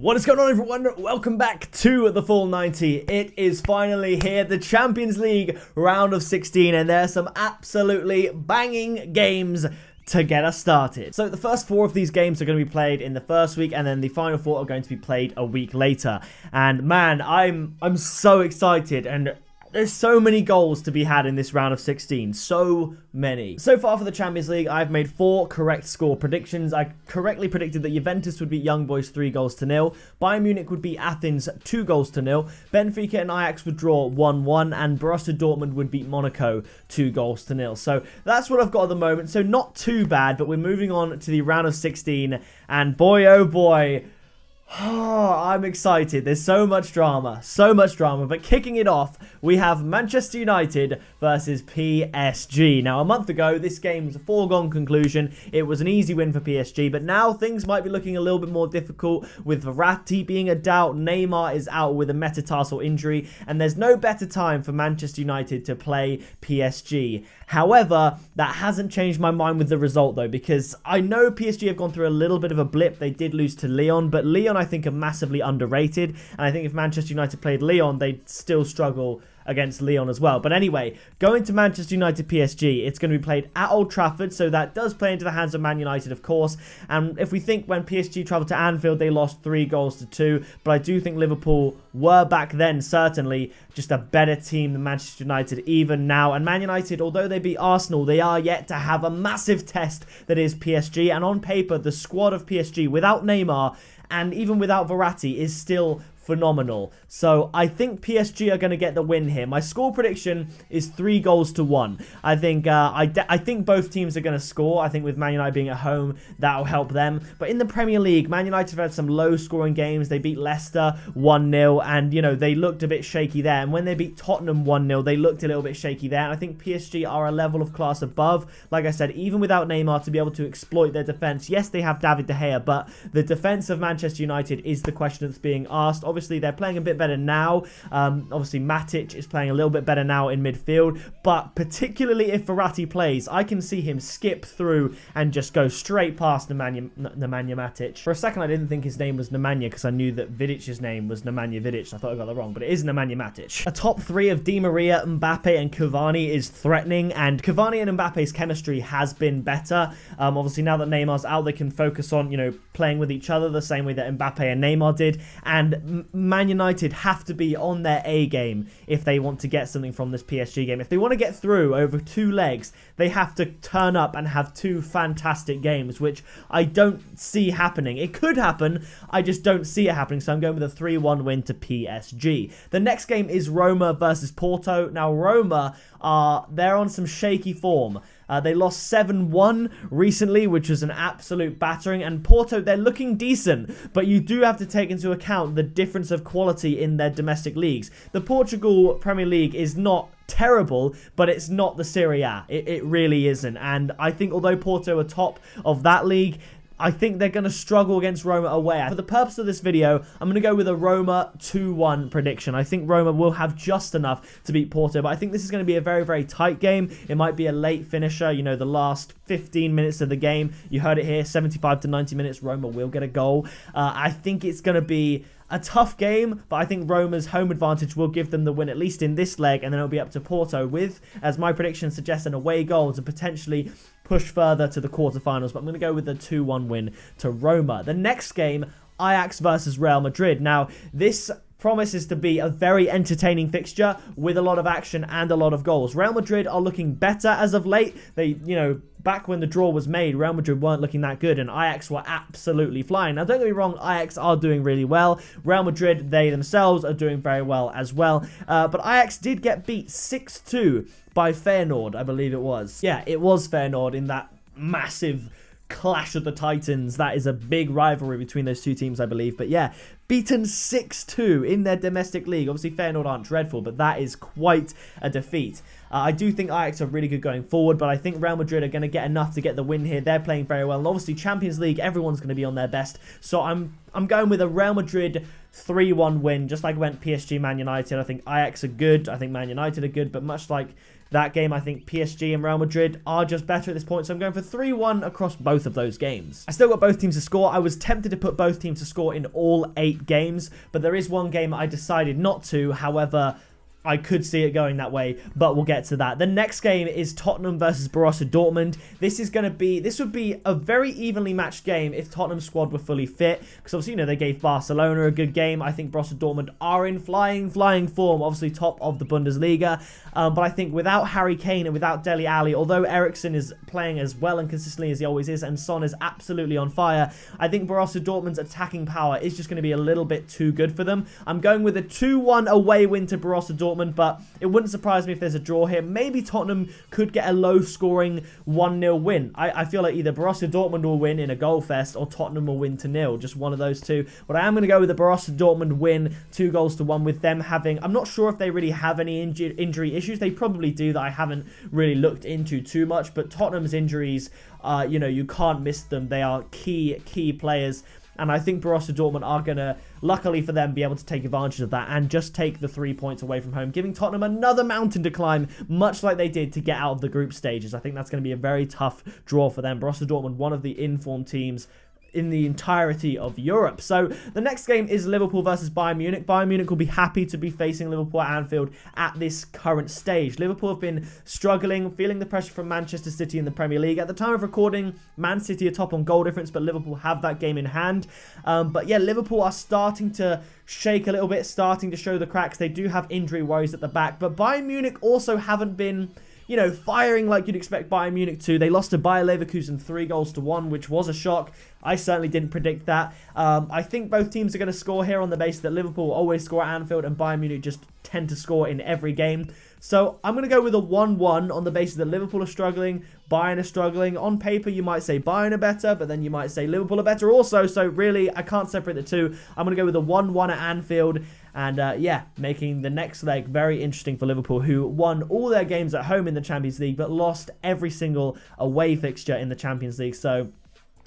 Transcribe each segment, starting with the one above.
What is going on, everyone? Welcome back to the Full 90. It is finally here, the Champions League round of 16, and there are some absolutely banging games to get us started. So the first four of these games are going to be played in the first week, and then the final four are going to be played a week later. And man, I'm so excited, and there's so many goals to be had in this round of 16. So many. So far for the Champions League, I've made 4 correct score predictions. I correctly predicted that Juventus would beat Young Boys 3-0. Bayern Munich would beat Athens 2-0. Benfica and Ajax would draw 1-1. And Borussia Dortmund would beat Monaco 2-0. So that's what I've got at the moment. So not too bad, but we're moving on to the round of 16. And boy, oh boy, oh, I'm excited. There's so much drama. But kicking it off, we have Manchester United versus PSG. Now, a month ago, this game was a foregone conclusion. It was an easy win for PSG, but now things might be looking a little bit more difficult with Verratti being a doubt. Neymar is out with a metatarsal injury, and there's no better time for Manchester United to play PSG. However, that hasn't changed my mind with the result, though, because I know PSG have gone through a little bit of a blip. They did lose to Lyon, but Lyon, I think, are massively underrated, and I think if Manchester United played Lyon, they'd still struggle against Lyon as well. But anyway, going to Manchester United PSG, it's going to be played at Old Trafford, so that does play into the hands of Man United, of course. And if we think when PSG travelled to Anfield, they lost 3-2, but I do think Liverpool were back then certainly just a better team than Manchester United even now. And Man United, although they beat Arsenal, they are yet to have a massive test that is PSG. And on paper, the squad of PSG without Neymar and even without Verratti is still phenomenal. So I think PSG are going to get the win here. My score prediction is 3-1. I think I think both teams are going to score. I think with Man United being at home, that'll help them. But in the Premier League, Man United have had some low-scoring games. They beat Leicester 1-0, and you know they looked a bit shaky there. And when they beat Tottenham 1-0, they looked a little bit shaky there. And I think PSG are a level of class above. Like I said, even without Neymar, to be able to exploit their defense. Yes, they have David De Gea, but the defense of Manchester United is the question that's being asked. Obviously, they're playing a bit better now. Obviously, Matic is playing a little bit better now in midfield. But particularly if Verratti plays, I can see him skip through and just go straight past Nemanja Matic. For a second, I didn't think his name was Nemanja because I knew that Vidic's name was Nemanja Vidic. I thought I got that wrong, but it is Nemanja Matic. A top 3 of Di Maria, Mbappe, and Cavani is threatening, and Cavani and Mbappe's chemistry has been better. Obviously, now that Neymar's out, they can focus on, you know, playing with each other the same way that Mbappe and Neymar did. And Man United have to be on their A game if they want to get something from this PSG game. If they want to get through over 2 legs, they have to turn up and have 2 fantastic games, which I don't see happening. It could happen, I just don't see it happening, so I'm going with a 3-1 win to PSG. The next game is Roma versus Porto. Now, Roma they're on some shaky form. They lost 7-1 recently, which was an absolute battering. And Porto, they're looking decent, but you do have to take into account the difference of quality in their domestic leagues. The Portugal Premier League is not terrible, but it's not the Serie A. It really isn't. And I think although Porto are top of that league, I think they're going to struggle against Roma away. For the purpose of this video, I'm going to go with a Roma 2-1 prediction. I think Roma will have just enough to beat Porto, but I think this is going to be a very, very tight game. It might be a late finisher, you know, the last 15 minutes of the game. You heard it here, 75 to 90 minutes, Roma will get a goal. I think it's going to be a tough game, but I think Roma's home advantage will give them the win, at least in this leg, and then it'll be up to Porto with, as my prediction suggests, an away goal to potentially push further to the quarterfinals. But I'm going to go with a 2-1 win to Roma. The next game, Ajax versus Real Madrid. Now, this promises to be a very entertaining fixture with a lot of action and a lot of goals. Real Madrid are looking better as of late. They, you know, back when the draw was made, Real Madrid weren't looking that good, and Ajax were absolutely flying. Now, don't get me wrong, Ajax are doing really well. Real Madrid, they themselves are doing very well as well. But Ajax did get beat 6-2 by Feyenoord, I believe it was. Yeah, it was Feyenoord in that massive clash of the Titans. That is a big rivalry between those two teams, I believe. But yeah, beaten 6-2 in their domestic league. Obviously, Feyenoord aren't dreadful, but that is quite a defeat. I do think Ajax are really good going forward, but I think Real Madrid are going to get enough to get the win here. They're playing very well. And obviously, Champions League, everyone's going to be on their best. So I'm going with a Real Madrid 3-1 win, just like I went PSG Man United. I think Ajax are good. I think Man United are good, but much like that game. I think PSG and Real Madrid are just better at this point, so I'm going for 3-1 across both of those games. I still got both teams to score. I was tempted to put both teams to score in all 8 games, but there is one game I decided not to. However, I could see it going that way, but we'll get to that. The next game is Tottenham versus Borussia Dortmund. This would be a very evenly matched game if Tottenham's squad were fully fit, because obviously, you know, they gave Barcelona a good game. I think Borussia Dortmund are in flying form, obviously top of the Bundesliga. But I think without Harry Kane and without Dele Alli, although Eriksen is playing as well and consistently as he always is, and Son is absolutely on fire, I think Borussia Dortmund's attacking power is just going to be a little bit too good for them. I'm going with a 2-1 away win to Borussia Dortmund, but it wouldn't surprise me if there's a draw here. Maybe Tottenham could get a low-scoring 1-0 win. I feel like either Borussia Dortmund will win in a goal fest or Tottenham will win 2-0, just one of those two. But I am going to go with the Borussia Dortmund win, 2-1, with them having... I'm not sure if they really have any injury issues. They probably do, that I haven't really looked into too much, but Tottenham's injuries, you know, you can't miss them. They are key players. And I think Borussia Dortmund are going to, luckily for them, be able to take advantage of that and just take the 3 points away from home, giving Tottenham another mountain to climb, much like they did to get out of the group stages. I think that's going to be a very tough draw for them. Borussia Dortmund, one of the informed teams in the entirety of Europe. So the next game is Liverpool versus Bayern Munich. Bayern Munich will be happy to be facing Liverpool at Anfield at this current stage. Liverpool have been struggling, feeling the pressure from Manchester City in the Premier League. At the time of recording, Man City are top on goal difference, but Liverpool have that game in hand. But yeah, Liverpool are starting to shake a little bit, starting to show the cracks. They do have injury worries at the back, but Bayern Munich also haven't been, you know, firing like you'd expect Bayern Munich to. They lost to Bayer Leverkusen 3-1, which was a shock. I certainly didn't predict that. I think both teams are going to score here on the basis that Liverpool always score at Anfield and Bayern Munich just tend to score in every game. So I'm going to go with a 1-1 on the basis that Liverpool are struggling, Bayern are struggling. On paper, you might say Bayern are better, but then you might say Liverpool are better also. So really, I can't separate the two. I'm going to go with a 1-1 at Anfield. And yeah, making the next leg very interesting for Liverpool, who won all their games at home in the Champions League, but lost every single away fixture in the Champions League. So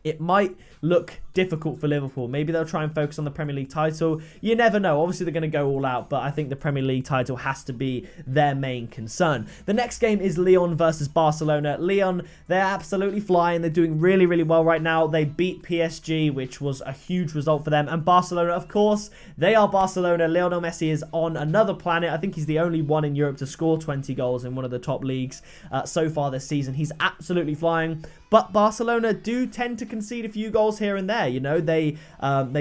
it might look difficult for Liverpool. Maybe they'll try and focus on the Premier League title. You never know. Obviously, they're going to go all out, but I think the Premier League title has to be their main concern. The next game is Lyon versus Barcelona. Lyon, they're absolutely flying. They're doing really, really well right now. They beat PSG, which was a huge result for them. And Barcelona, of course, they are Barcelona. Lionel Messi is on another planet. I think he's the only one in Europe to score 20 goals in one of the top leagues so far this season. He's absolutely flying. But Barcelona do tend to concede a few goals here and there. You know, they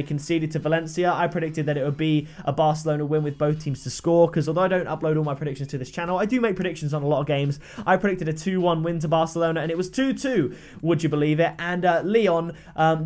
conceded to Valencia. I predicted that it would be a Barcelona win with both teams to score, because although I don't upload all my predictions to this channel, I do make predictions on a lot of games. I predicted a 2-1 win to Barcelona, and it was 2-2. Would you believe it? And Lyon,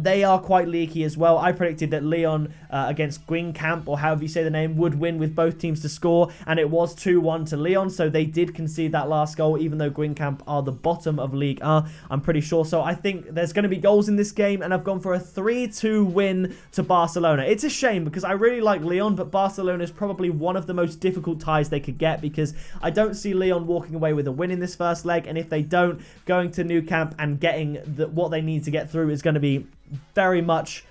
they are quite leaky as well. I predicted that Lyon against Guingamp, or however you say the name, would win with both teams to score, and it was 2-1 to Lyon. So they did concede that last goal, even though Guingamp are the bottom of Ligue 1. I'm pretty sure. So I think there's going to be goals in this game, and I've gone for a 3-2 win to Barcelona. It's a shame because I really like Lyon, but Barcelona is probably one of the most difficult ties they could get, because I don't see Lyon walking away with a win in this first leg, and if they don't, going to Nou Camp and getting what they need to get through is going to be very much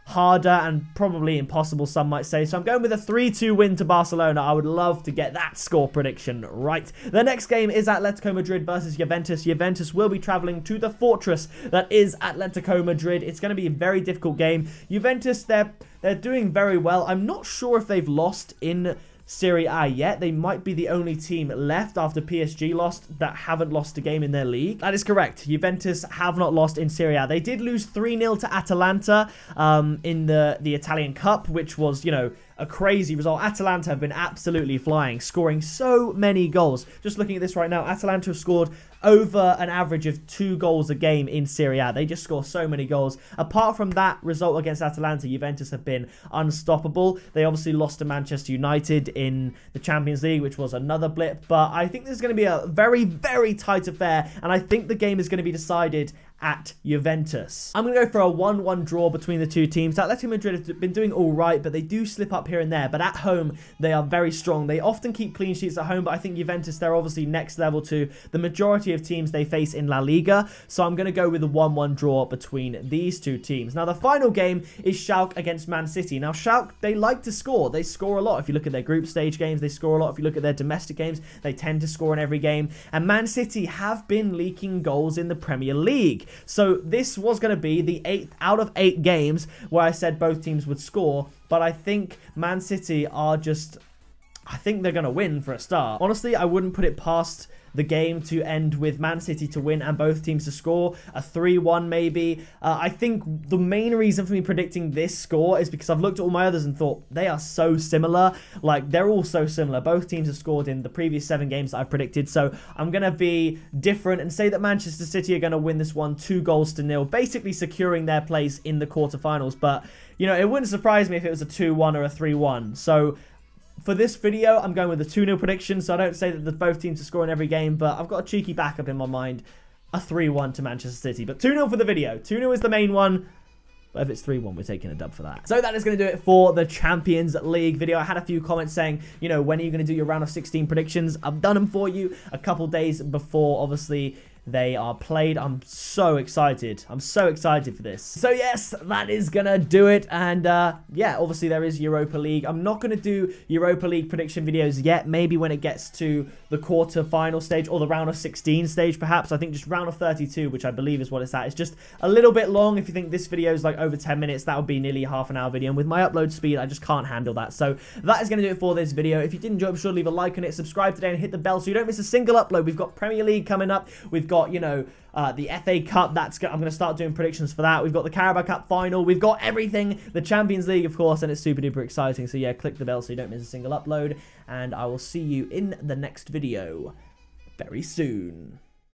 harder and probably impossible, some might say. So I'm going with a 3-2 win to Barcelona. I would love to get that score prediction right. The next game is Atletico Madrid versus Juventus. Juventus will be traveling to the fortress that is Atletico Madrid. It's going to be a very difficult game. Juventus, they're doing very well. I'm not sure if they've lost in Serie A yet. They might be the only team left after PSG lost that haven't lost a game in their league. That is correct. Juventus have not lost in Serie A. They did lose 3-0 to Atalanta in the Italian Cup, which was, you know, a crazy result. Atalanta have been absolutely flying, scoring so many goals. Just looking at this right now, Atalanta have scored over an average of 2 goals a game in Serie A. They just score so many goals. Apart from that result against Atalanta, Juventus have been unstoppable. They obviously lost to Manchester United in the Champions League, which was another blip. But I think this is going to be a very, very tight affair. And I think the game is going to be decided at Juventus. I'm going to go for a 1-1 draw between the two teams. Atletico Madrid have been doing all right, but they do slip up here and there. But at home, they are very strong. They often keep clean sheets at home, but I think Juventus, they're obviously next level to the majority of teams they face in La Liga. So I'm going to go with a 1-1 draw between these two teams. Now, the final game is Schalke against Man City. Now, Schalke, they like to score. They score a lot. If you look at their group stage games, they score a lot. If you look at their domestic games, they tend to score in every game. And Man City have been leaking goals in the Premier League. So this was going to be the 8th out of 8 games where I said both teams would score, but I think Man City are just, I think they're going to win for a start. Honestly, I wouldn't put it past the game to end with Man City to win and both teams to score, a 3-1 maybe. I think the main reason for me predicting this score is because I've looked at all my others and thought they are so similar. Like, they're all so similar. Both teams have scored in the previous 7 games that I've predicted, so I'm going to be different and say that Manchester City are going to win this one 2-0, basically securing their place in the quarterfinals. But, you know, it wouldn't surprise me if it was a 2-1 or a 3-1. So for this video, I'm going with a 2-0 prediction, so I don't say that both teams are scoring every game, but I've got a cheeky backup in my mind, a 3-1 to Manchester City. But 2-0 for the video. 2-0 is the main one, but if it's 3-1, we're taking a dub for that. So that is going to do it for the Champions League video. I had a few comments saying, you know, when are you going to do your round of 16 predictions? I've done them for you a couple days before, obviously, they are played. I'm so excited. I'm so excited for this. So yes, that is gonna do it. And yeah, obviously there is Europa League. I'm not gonna do Europa League prediction videos yet. Maybe when it gets to the quarter-final stage or the round of 16 stage, perhaps. I think just round of 32, which I believe is what it's at. It's just a little bit long. If you think this video is like over 10 minutes, that would be nearly a half-an-hour video. And with my upload speed, I just can't handle that. So that is gonna do it for this video. If you did enjoy it, be sure to leave a like on it, subscribe today, and hit the bell so you don't miss a single upload. We've got Premier League coming up. We've got, you know, the FA Cup. I'm going to start doing predictions for that. We've got the Carabao Cup final. We've got everything. The Champions League, of course, and it's super duper exciting. So yeah, click the bell so you don't miss a single upload. And I will see you in the next video very soon.